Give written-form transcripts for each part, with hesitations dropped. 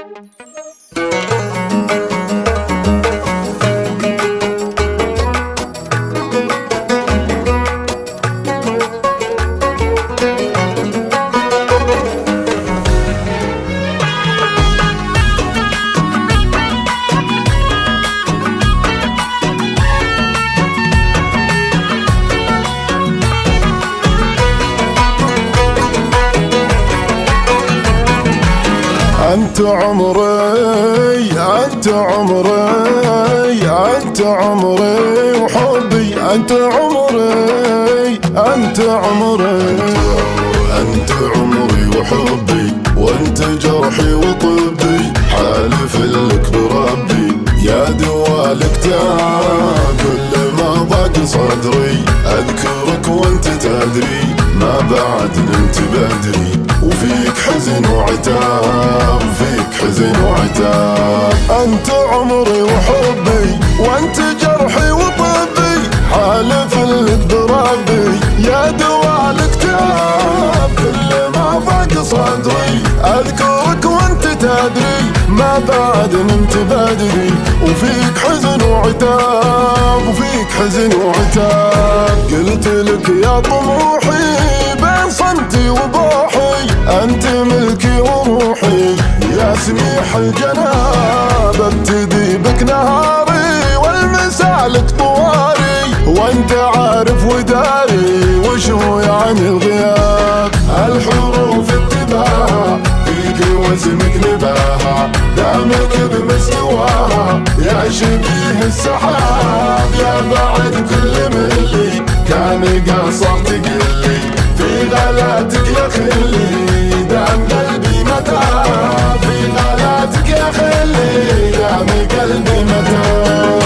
أنت عمري أنت عمري أنت عمري وحبي، أنت عمري أنت عمري أنت عمري وحبي، وأنت جرحي وطبي، حالف لك بربي يا دوا الكتاب. كل ما ضاق صدري أذكرك وأنت تدري ما بعد نمت بدري، وفيك حزن وعتاب، فيك حزن وعتاب. أنت عمري وحبي، وأنت جرحي وطبي، حالف لك بربي يا دوا الكتاب. كل ما ضاق صدري أذكرك وأنت تدري ما بعد نمت بدري، وفيك حزن وعتاب، وفيك حزن وعتاب. قلت لك يا طموحي بين صمتي وبوحي، أنت ملكي وروحي يا سميح الجناب. ابتدي بك نهاري والمساء لك طواري، وانت عارف وداري وش هو يعني الغياب. الحروف اتباها فيك واسمك نباها، دامك بمستواها يا شبيه السحاب. يا بعد كل ملي كان قاصر تقلي، في غلاتك يا خلي دام قلبي متاب. في غلاتك يا خلي دام قلبي متاب.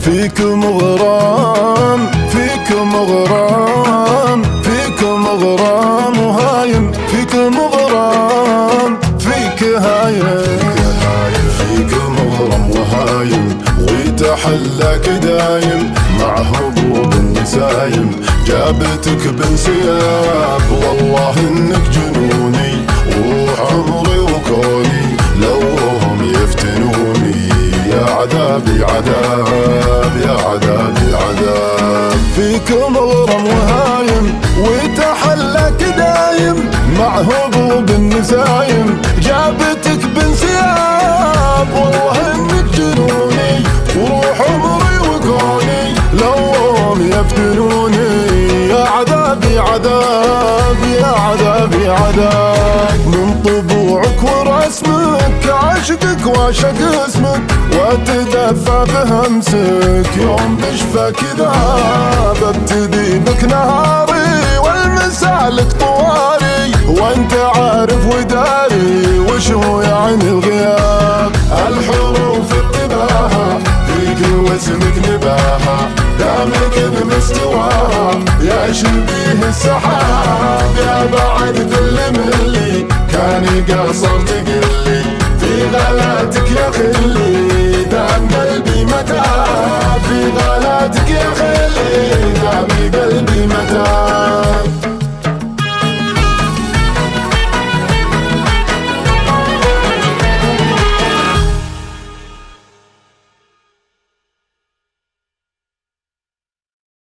فيك مغرام فيك مغرام فيك مغرام وهايم، فيك مغرام فيك هايم، فيك مغرم وهايم، ويتحلاك دايم مع هبوب النسايم. جابتك بانسياب والله انك جنوني، وروح عمري وكوني لو هم يفتنوني. يا عذابي عذاب يا عذابي عذاب. فيك مغرم وهايم ويتحلك دايم مع هبوب النسايم. جابتك بانسياب والله انك جنوني، وروح عمري وكوني لوم يفتنوني. يا عذابي عذاب يا عذابي عذاب. من طبوعك ورسمك عاشقك واشق اسمك، واتدفى بهمسك يوم بشفى كذاب. ابتدي بك نهاري والمساء لك طواري، وانت عارف وداري وش هو يعني الغياب. الحروف اتباها فيك واسمك نباها، دامك بمستواها يا شبيه السحاب. يا بعد كل ملي كان قاصر